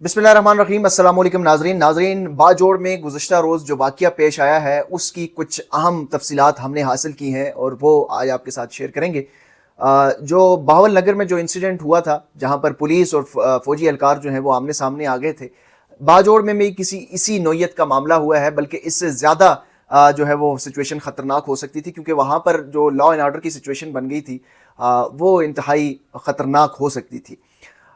बिस्मिल्लाहिर्रहमानिर्रहीम। अस्सलाम वालेकुम नाज़रीन बाजोड़ में गुज़श्ता रोज़ जो वाक़या पेश आया है उसकी कुछ अहम तफ़सीलात हमने हासिल की हैं और वो आज आपके साथ शेयर करेंगे। जो बहावल नगर में जो इंसिडेंट हुआ था जहाँ पर पुलिस और फ़ौजी एहलकार जो हैं वो आमने सामने आ गए थे, बाजोड़ में भी किसी इसी नौइयत का मामला हुआ है, बल्कि इससे ज़्यादा जो है वो सिचुएशन ख़तरनाक हो सकती थी, क्योंकि वहाँ पर जो लॉ एंड ऑर्डर की सिचुएशन बन गई थी वो इंतहाई ख़तरनाक हो सकती थी।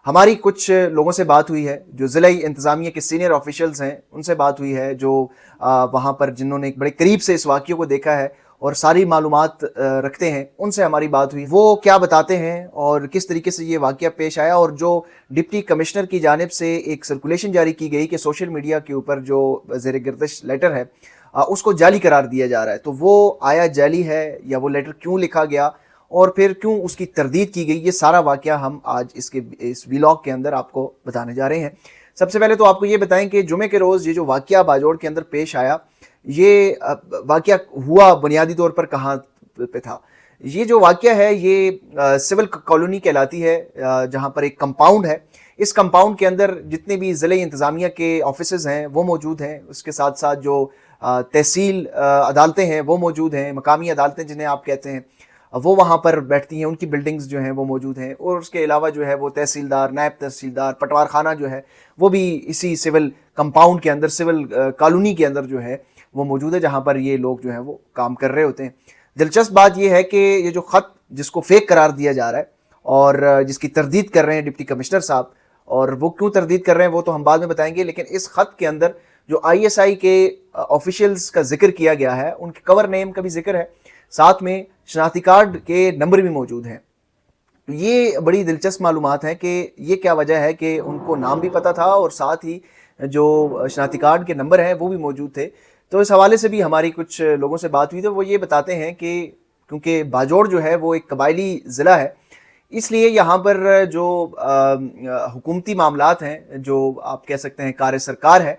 हमारी कुछ लोगों से बात हुई है जो ज़िला इंतज़ामिया के सीनियर ऑफिशियल्स हैं, उनसे बात हुई है जो वहाँ पर जिन्होंने एक बड़े करीब से इस वाक़ये को देखा है और सारी मालूमात रखते हैं, उनसे हमारी बात हुई। वो क्या बताते हैं और किस तरीके से ये वाक़या पेश आया, और जो डिप्टी कमिश्नर की जानिब से एक सर्कुलेशन जारी की गई कि सोशल मीडिया के ऊपर जो ज़ेर गर्दिश लेटर है उसको जाली करार दिया जा रहा है, तो वो आया जाली है या वो लेटर क्यों लिखा गया और फिर क्यों उसकी तरदीद की गई, ये सारा वाक़या हम आज इस व्लॉग के अंदर आपको बताने जा रहे हैं। सबसे पहले तो आपको ये बताएं कि जुमे के रोज़ ये जो वाक़या बाजोड़ के अंदर पेश आया, ये वाक़या हुआ बुनियादी तौर पर कहाँ पे था। ये जो वाक़या है ये सिविल कॉलोनी कहलाती है, जहाँ पर एक कंपाउंड है। इस कंपाउंड के अंदर जितने भी ज़िले इंतज़ामिया के ऑफिसेज़ हैं वो मौजूद हैं, उसके साथ साथ जो तहसील अदालतें हैं वो मौजूद हैं, मकामी अदालतें जिन्हें आप कहते हैं वो वहाँ पर बैठती हैं, उनकी बिल्डिंग्स जो हैं वो मौजूद हैं। और उसके अलावा जो है वो तहसीलदार, नायब तहसीलदार, पटवार खाना जो है वो भी इसी सिविल कंपाउंड के अंदर, सिविल कॉलोनी के अंदर जो है वो मौजूद है, जहाँ पर ये लोग जो हैं वो काम कर रहे होते हैं। दिलचस्प बात ये है कि ये जो ख़त जिसको फेक करार दिया जा रहा है और जिसकी तरदीद कर रहे हैं डिप्टी कमिश्नर साहब, और वो क्यों तरदीद कर रहे हैं वो तो हम बाद में बताएंगे, लेकिन इस ख़त के अंदर जो ISI के ऑफिशियल्स का जिक्र किया गया है, उनके कवर नेम का भी जिक्र है, साथ में शनाख्ती कार्ड के नंबर भी मौजूद हैं। तो ये बड़ी दिलचस्प मालूमात है कि ये क्या वजह है कि उनको नाम भी पता था और साथ ही जो शनाख्ती कार्ड के नंबर हैं वो भी मौजूद थे। तो इस हवाले से भी हमारी कुछ लोगों से बात हुई, तो वो ये बताते हैं कि क्योंकि बाजोड़ जो है वो एक कबायली ज़िला है, इसलिए यहाँ पर जो हुकूमती मामलात हैं, जो आप कह सकते हैं कार्य सरकार है,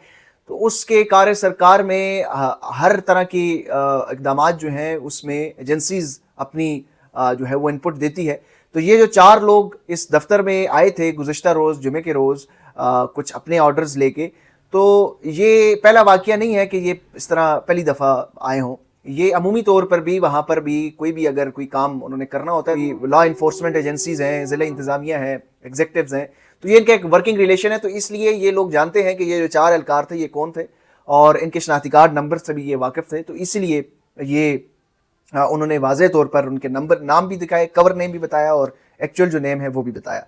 तो उसके कार्य सरकार में हर तरह की इक़दामात जो हैं उसमें एजेंसीज़ अपनी जो है वो इनपुट देती है। तो ये जो 4 लोग इस दफ्तर में आए थे गुज़श्ता रोज़ जुमे के रोज़ कुछ अपने ऑर्डर्स लेके, तो ये पहला वाक़या नहीं है कि ये इस तरह पहली दफ़ा आए हों। ये अमूमी तौर पर भी वहाँ पर भी कोई भी अगर कोई काम उन्होंने करना होता है, लॉ इन्फोर्समेंट एजेंसीज़ हैं, ज़िला इंतज़ामिया है, एग्जीक्यूटिव्स हैं, तो ये इनका एक वर्किंग रिलेशन है। तो इसलिए ये लोग जानते हैं कि ये जो 4 एहलकार थे ये कौन थे और इनके शनाख्ती कार्ड नंबर से भी ये वाकिफ़ थे। तो इसलिए ये उन्होंने वाज़ेह तौर पर उनके नाम भी दिखाए, कवर नेम भी बताया और एक्चुअल जो नेम है वो भी बताया।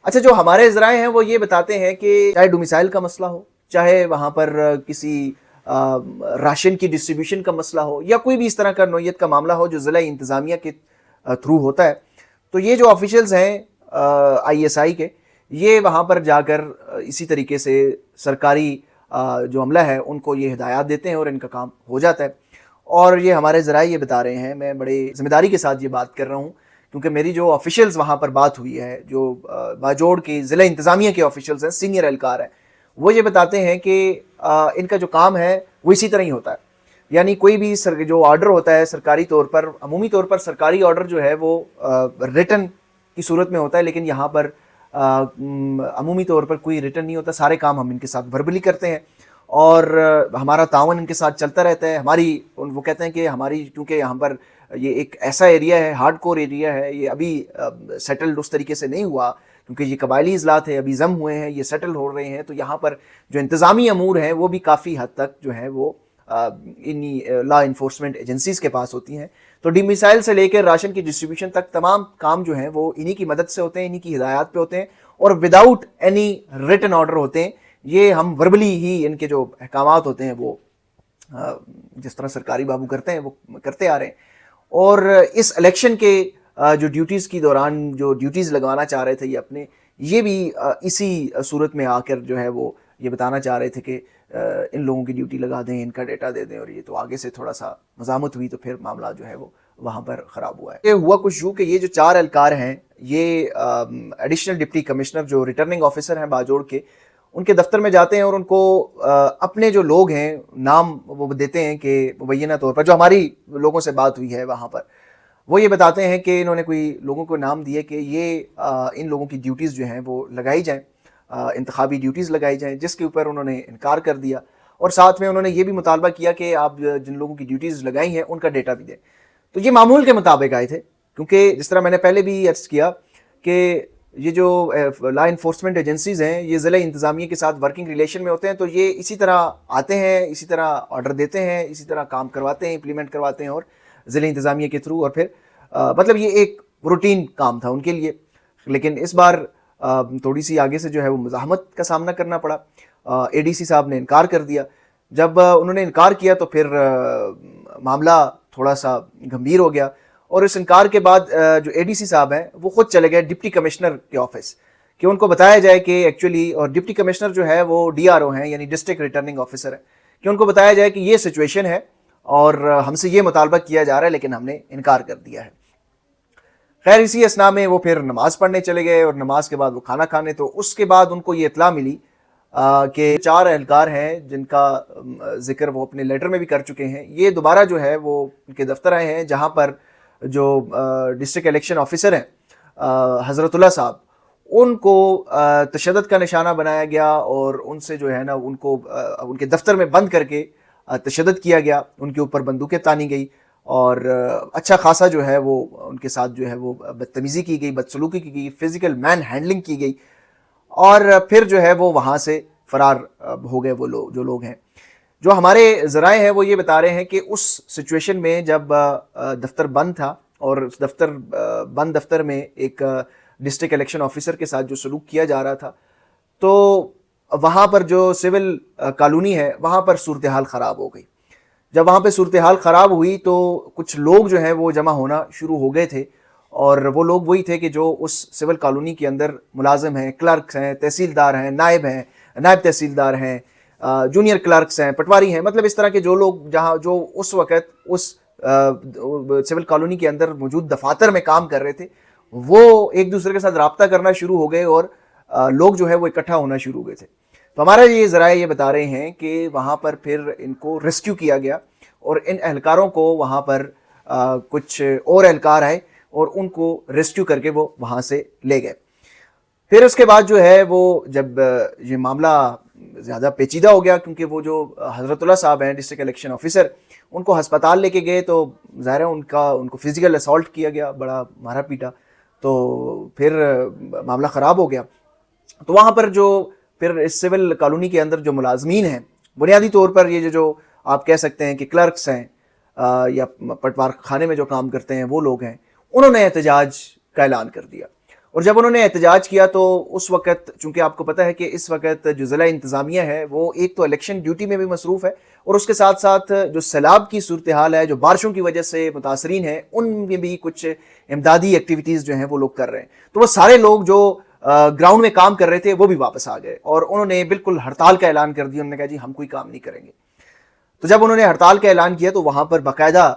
अच्छा, जो हमारे ज़राए हैं वो ये बताते हैं कि चाहे डोमिसाइल का मसला हो, चाहे वहाँ पर किसी राशन की डिस्ट्रीब्यूशन का मसला हो, या कोई भी इस तरह का नौइयत का मामला हो जो ज़िला इंतज़ामिया के थ्रू होता है, तो ये जो ऑफिशियल्स हैं ISI के, ये वहाँ पर जाकर इसी तरीके से सरकारी जो अमला है उनको ये हिदायत देते हैं और इनका काम हो जाता है। और ये हमारे ज़राए ये बता रहे हैं, मैं बड़े ज़िम्मेदारी के साथ ये बात कर रहा हूँ क्योंकि मेरी जो ऑफिशियल्स वहाँ पर बात हुई है, जो बाजोड़ की ज़िला इंतज़ामिया के ऑफिशियल्स हैं, सीनियर एहलकार हैं, वो ये बताते हैं कि इनका जो काम है वो इसी तरह ही होता है। यानी कोई भी जो ऑर्डर होता है सरकारी तौर पर, अमूमी तौर पर सरकारी ऑर्डर जो है वो रिटन की सूरत में होता है, लेकिन यहाँ पर अमूमी तौर पर कोई रिटन नहीं होता। सारे काम हम इनके साथ वर्बली करते हैं और हमारा तावन इनके साथ चलता रहता है। वो कहते हैं कि हमारी, क्योंकि यहाँ पर ये एक ऐसा एरिया है, हार्ड कोर एरिया है, ये अभी सेटल्ड उस तरीके से नहीं हुआ क्योंकि ये कबायली इज़लात है, अभी जम हुए हैं, ये सेटल हो रहे हैं। तो यहाँ पर जो इंतज़ामी अमूर हैं वो भी काफ़ी हद तक जो है वो इन्हीं लॉ इन्फोर्समेंट एजेंसीज़ के पास होती हैं। तो डोमिसाइल से लेकर राशन की डिस्ट्रीब्यूशन तक तमाम काम जो हैं वो इन्हीं की मदद से होते हैं, इन्हीं की हिदायत पे होते हैं और विदाउट एनी रिटन ऑर्डर होते हैं। ये हम वर्बली ही इनके जो अहकामात होते हैं वो जिस तरह सरकारी बाबू करते हैं वो करते आ रहे हैं। और इस इलेक्शन के जो ड्यूटीज़ की दौरान जो ड्यूटीज़ लगवाना चाह रहे थे ये अपने, ये भी इसी सूरत में आकर जो है वो ये बताना चाह रहे थे कि इन लोगों की ड्यूटी लगा दें, इनका डेटा दे दें। और ये तो आगे से थोड़ा सा मज़ामत हुई तो फिर मामला जो है वो वहाँ पर ख़राब हुआ है। ये हुआ कुछ यूँ कि ये जो 4 एहलकार हैं ये एडिशनल डिप्टी कमिश्नर जो रिटर्निंग ऑफिसर हैं बाजोड़ के, उनके दफ्तर में जाते हैं और उनको अपने जो लोग हैं नाम वो देते हैं कि मुबैना तौर पर, जो हमारी लोगों से बात हुई है वहाँ पर, वो ये बताते हैं कि इन्होंने कोई लोगों को नाम दिए कि ये इन लोगों की ड्यूटीज़ जो हैं वो लगाई जाएँ انتخابی ڈیوٹیز لگائی جائیں، جس کے اوپر انہوں نے انکار کر دیا، اور ساتھ میں انہوں نے یہ بھی مطالبہ کیا کہ آپ جن لوگوں کی ڈیوٹیز لگائی ہیں ان کا ڈیٹا بھی دیں۔ تو یہ معمول کے مطابق آئے تھے، کیونکہ جس طرح میں نے پہلے بھی عرض کیا کہ یہ جو لا انفورسمنٹ ایجنسیز ہیں یہ ضلع انتظامیہ کے ساتھ ورکنگ ریلیشن میں ہوتے ہیں، تو یہ اسی طرح آتے ہیں، اسی طرح آرڈر دیتے ہیں، اسی طرح کام کرواتے ہیں، امپلیمنٹ کرواتے ہیں، اور ضلع انتظامیہ کے تھرو، اور پھر مطلب یہ ایک روٹین کام تھا ان کے لیے۔ لیکن اس بار تھوڑی سی آگے سے جو ہے وہ مزاحمت کا سامنا کرنا پڑا، اے ڈی سی صاحب نے انکار کر دیا۔ جب انہوں نے انکار کیا تو پھر معاملہ تھوڑا سا گمبھیر ہو گیا، اور اس انکار کے بعد جو اے ڈی سی صاحب ہیں وہ خود چلے گئے ڈپٹی کمشنر کے آفس کہ ان کو بتایا جائے کہ ایکچولی، اور ڈپٹی کمشنر جو ہے وہ ڈی آر او ہیں، یعنی ڈسٹرکٹ ریٹرننگ آفیسر ہیں، کہ ان کو بتایا جائے کہ یہ سچویشن ہے اور ہم سے یہ مطالبہ کیا جا رہا ہے لیکن ہم نے انکار کر دیا ہے۔ خیر اسی اسنا میں وہ پھر نماز پڑھنے چلے گئے، اور نماز کے بعد وہ کھانا کھانے، تو اس کے بعد ان کو یہ اطلاع ملی کہ 4 اہلکار ہیں جن کا ذکر وہ اپنے لیٹر میں بھی کر چکے ہیں، یہ دوبارہ جو ہے وہ ان کے دفتر آئے ہیں، جہاں پر جو ڈسٹرکٹ الیکشن آفیسر ہیں حضرت اللہ صاحب، ان کو تشدد کا نشانہ بنایا گیا، اور ان سے جو ہے نا ان کو ان کے دفتر میں بند کر کے تشدد کیا گیا، ان کے اوپر بندوقیں تانی گئی، اور اچھا خاصا جو ہے وہ ان کے ساتھ جو ہے وہ بدتمیزی کی گئی، بدسلوکی کی گئی، فزیکل مین ہینڈلنگ کی گئی، اور پھر جو ہے وہ وہاں سے فرار ہو گئے وہ لوگ ہیں۔ جو ہمارے ذرائع ہیں وہ یہ بتا رہے ہیں کہ اس سچویشن میں جب دفتر بند تھا، اور بند دفتر میں ایک ڈسٹرکٹ الیکشن آفیسر کے ساتھ جو سلوک کیا جا رہا تھا، تو وہاں پر جو سول کالونی ہے وہاں پر صورتحال خراب ہو گئی۔ جب وہاں پہ صورتحال خراب ہوئی تو کچھ لوگ جو ہیں وہ جمع ہونا شروع ہو گئے تھے، اور وہ لوگ وہی تھے کہ جو اس سول کالونی کے اندر ملازم ہیں، کلرکس ہیں، تحصیلدار ہیں، نائب تحصیلدار ہیں، جونیئر کلرکس ہیں، پٹواری ہیں، مطلب اس طرح کے جو لوگ جو اس وقت اس سول کالونی کے اندر موجود دفاتر میں کام کر رہے تھے، وہ ایک دوسرے کے ساتھ رابطہ کرنا شروع ہو گئے، اور لوگ جو ہے وہ اکٹھا ہونا شروع ہو گئے تھے۔ تو ہمارا یہ ذرائع یہ بتا رہے ہیں کہ وہاں پر پھر ان کو ریسکیو کیا گیا، اور ان اہلکاروں کو وہاں پر کچھ اور اہلکار آئے اور ان کو ریسکیو کر کے وہ وہاں سے لے گئے۔ پھر اس کے بعد جو ہے وہ جب یہ معاملہ زیادہ پیچیدہ ہو گیا، کیونکہ وہ جو حضرت اللہ صاحب ہیں ڈسٹرکٹ الیکشن آفیسر، ان کو ہسپتال لے کے گئے، تو ظاہر ہے ان کو فزیکل اسالٹ کیا گیا، بڑا مارا پیٹا، تو پھر معاملہ خراب ہو گیا۔ تو وہاں پر جو پھر اس سول کالونی کے اندر جو ملازمین ہیں، بنیادی طور پر یہ جو آپ کہہ سکتے ہیں کہ کلرکس ہیں یا پٹوار خانے میں جو کام کرتے ہیں وہ لوگ ہیں، انہوں نے احتجاج کا اعلان کر دیا۔ اور جب انہوں نے احتجاج کیا تو اس وقت، چونکہ آپ کو پتہ ہے کہ اس وقت جو ضلع انتظامیہ ہے وہ ایک تو الیکشن ڈیوٹی میں بھی مصروف ہے، اور اس کے ساتھ ساتھ جو سیلاب کی صورتحال ہے، جو بارشوں کی وجہ سے متاثرین ہیں، ان میں بھی کچھ امدادی ایکٹیویٹیز جو ہیں وہ لوگ کر رہے ہیں۔ تو وہ سارے لوگ جو گراؤنڈ میں کام کر رہے تھے وہ بھی واپس آ گئے، اور انہوں نے بالکل ہڑتال کا اعلان کر دیا۔ انہوں نے کہا جی ہم کوئی کام نہیں کریں گے۔ تو جب انہوں نے ہڑتال کا اعلان کیا تو وہاں پر باقاعدہ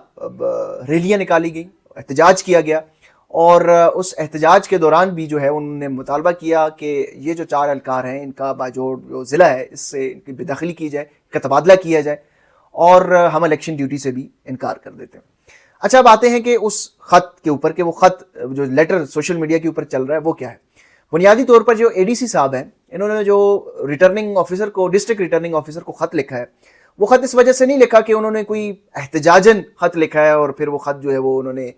ریلیاں نکالی گئی، احتجاج کیا گیا، اور اس احتجاج کے دوران بھی جو ہے انہوں نے مطالبہ کیا کہ یہ جو 4 اہلکار ہیں ان کا باجوڑ جو ضلع ہے اس سے ان کی بے دخلی کی جائے، ان کا تبادلہ کیا جائے، اور ہم الیکشن ڈیوٹی سے بھی انکار کر دیتے ہیں۔ اچھا اب آتے ہیں کہ اس خط کے اوپر، کہ وہ خط جو لیٹر سوشل میڈیا کے اوپر چل رہا ہے وہ کیا ہے۔ بنیادی طور پر جو اے ڈی سی صاحب ہیں، انہوں نے جو ریٹرننگ آفیسر کو، ڈسٹرکٹ ریٹرننگ آفیسر کو خط لکھا ہے، وہ خط اس وجہ سے نہیں لکھا کہ انہوں نے کوئی احتجاجاً خط لکھا ہے اور پھر وہ خط جو ہے وہ انہوں نے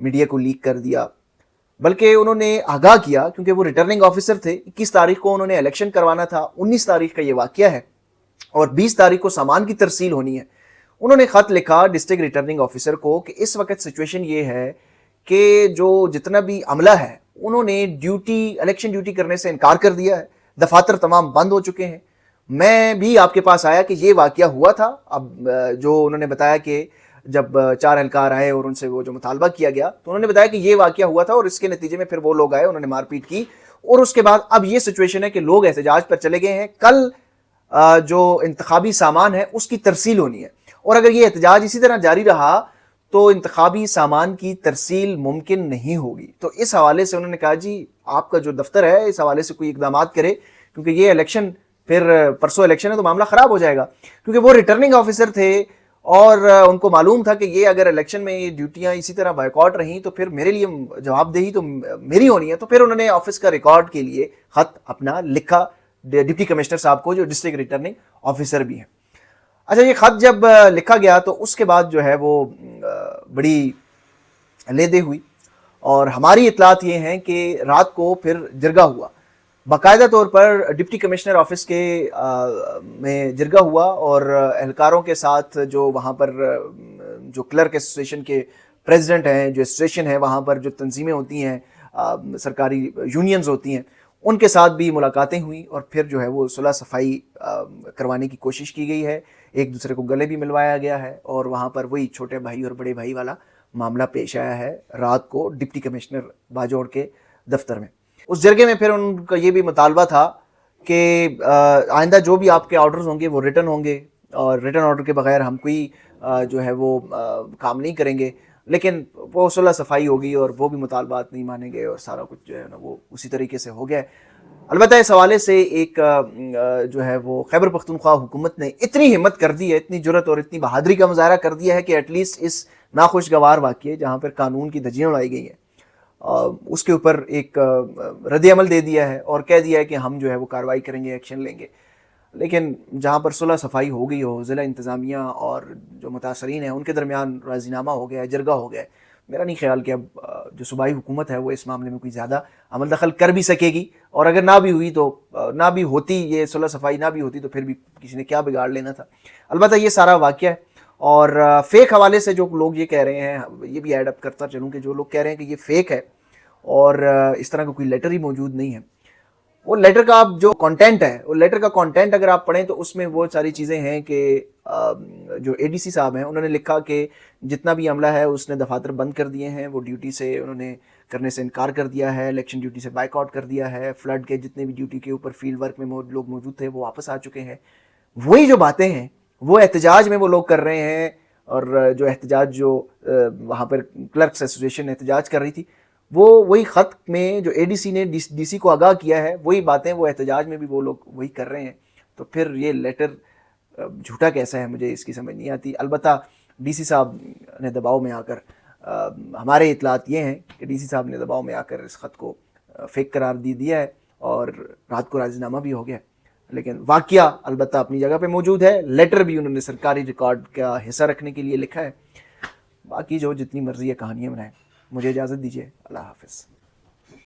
میڈیا کو لیک کر دیا، بلکہ انہوں نے آگاہ کیا، کیونکہ وہ ریٹرننگ آفیسر تھے۔ 21 تاریخ کو انہوں نے الیکشن کروانا تھا، 19 تاریخ کا یہ واقعہ ہے، اور 20 تاریخ کو سامان کی ترسیل ہونی ہے۔ انہوں نے خط لکھا ڈسٹرکٹ ریٹرننگ آفیسر کو کہ اس وقت سچویشن یہ ہے کہ جو جتنا بھی عملہ ہے انہوں نے الیکشن ڈیوٹی کرنے سے انکار کر دیا ہے، دفاتر تمام بند ہو چکے ہیں۔ میں بھی آپ کے پاس آیا کہ یہ واقعہ ہوا تھا۔ اب جو انہوں نے بتایا کہ جب 4 اہلکار آئے اور ان سے وہ جو مطالبہ کیا گیا تو انہوں نے بتایا کہ یہ واقعہ ہوا تھا، اور اس کے نتیجے میں پھر وہ لوگ آئے، انہوں نے مار پیٹ کی، اور اس کے بعد اب یہ سچویشن ہے کہ لوگ احتجاج پر چلے گئے ہیں۔ کل جو انتخابی سامان ہے اس کی ترسیل ہونی ہے، اور اگر یہ احتجاج اسی طرح جاری رہا تو انتخابی سامان کی ترسیل ممکن نہیں ہوگی۔ تو اس حوالے سے انہوں نے کہا جی آپ کا جو دفتر ہے اس حوالے سے کوئی اقدامات کرے، کیونکہ یہ الیکشن پھر پرسوں الیکشن ہے تو معاملہ خراب ہو جائے گا، کیونکہ وہ ریٹرننگ آفیسر تھے اور ان کو معلوم تھا کہ یہ اگر الیکشن میں یہ ڈیوٹیاں اسی طرح بائیکاٹ رہیں تو پھر میرے لیے جواب دہی تو میری ہونی ہے۔ تو پھر انہوں نے آفس کا ریکارڈ کے لیے خط اپنا لکھا डिप्टी कमिश्नर साहब को, जो डिस्ट्रिक्ट रिटर्निंग ऑफिसर भी हैं। अच्छा, ये ख़त जब लिखा गया तो उसके बाद जो है वो बड़ी लेदे हुई, और हमारी इतलात ये हैं कि रात को फिर जिरगा हुआ, बाकायदा तौर पर डिप्टी कमिश्नर ऑफिस के में जिरगा हुआ, और एहलकारों के साथ जो वहाँ पर जो क्लर्क एसोसिएशन के प्रेसिडेंट हैं, जो एसोसिएशन है वहाँ पर, जो तंजीमें होती हैं, सरकारी यूनियंस होती हैं, उनके साथ भी मुलाकातें हुई, और फिर जो है वो सुलह सफाई करवाने की कोशिश की गई है। एक दूसरे को गले भी मिलवाया गया है, और वहाँ पर वही छोटे भाई और बड़े भाई वाला मामला पेश आया है रात को डिप्टी कमिश्नर बाजोड़ के दफ्तर में। उस जरगे में फिर उनका ये भी मुतालबा था कि आइंदा जो भी आपके ऑर्डर्स होंगे वो रिटर्न होंगे, और रिटर्न ऑर्डर के बगैर हम कोई जो है वो काम नहीं करेंगे। लेकिन वो सुलह सफाई होगी और वो भी मुतालबात नहीं माने गए, और सारा कुछ जो है ना वो उसी तरीके से हो गया। अलबत्ता इस हवाले से एक जो है वो खैबर पख्तूनख्वा हुकूमत ने इतनी हिम्मत कर दी है, इतनी जुर्रत और इतनी बहादुरी का मुजाहरा कर दिया है कि एटलीस्ट इस नाखुशगवार वाक़ये जहाँ पर कानून की धज्जियाँ उड़ाई गई हैं उसके ऊपर एक रद्द-ए-अमल दे दिया है, और कह दिया है कि हम जो है वो कार्रवाई करेंगे, एक्शन लेंगे। लेकिन जहाँ पर सुलह सफाई हो गई हो, ज़िला इंतज़ामिया और जो मुतासरीन हैं उनके दरमियान राज़ीनामा हो गया है, जरगा हो गया है, मेरा नहीं ख्याल कि अब जो सूबाई हुकूमत है वो इस मामले में कोई ज़्यादा अमल दखल कर भी सकेगी, और अगर ना भी हुई तो ना भी होती, ये सुलह सफाई ना भी होती तो फिर भी किसी ने क्या बिगाड़ लेना था। अलबत्ता ये सारा वाक़या है, और फेक हवाले से जो लोग ये कह रहे हैं, ये भी ऐड अप करता चलूँ कि जो लोग कह रहे हैं कि ये फेक है और इस तरह का कोई लेटर ही मौजूद नहीं है, वो लेटर का जो कंटेंट है, वो लेटर का कंटेंट अगर आप पढ़ें तो उसमें वो सारी चीज़ें हैं कि जो एडीसी साहब हैं उन्होंने लिखा कि जितना भी अमला है उसने दफातर बंद कर दिए हैं, वो ड्यूटी से उन्होंने करने से इनकार कर दिया है, इलेक्शन ड्यूटी से बाइकआउट कर दिया है, फ्लड के जितने भी ड्यूटी के ऊपर फील्ड वर्क में लोग मौजूद थे वो वापस आ चुके हैं। वही जो बातें हैं वो एहतजाज में वो लोग कर रहे हैं, और जो एहतजाज जो वहाँ पर क्लर्क्स एसोसिएशन एहतजाज कर रही थी, वो वही ख़त में जो एडीसी ने डीसी को आगाह किया है, वही बातें वो एहतजाज में भी वो लोग वही कर रहे हैं। तो फिर ये लेटर झूठा कैसा है, मुझे इसकी समझ नहीं आती। अलबत्ता डीसी साहब ने दबाव में आकर, हमारे इतलात ये हैं कि डीसी साहब ने दबाव में आकर इस ख़त को फेक करार दे दिया है, और रात को राज़ीनामा भी हो गया। लेकिन वाक़या अलबत्ता अपनी जगह पे मौजूद है, लेटर भी उन्होंने सरकारी रिकॉर्ड का हिस्सा रखने के लिए लिखा है। बाकी जो जितनी मर्ज़ी है कहानियाँ बनाएं। मुझे इजाज़त दीजिए, अल्लाह हाफ़िज़।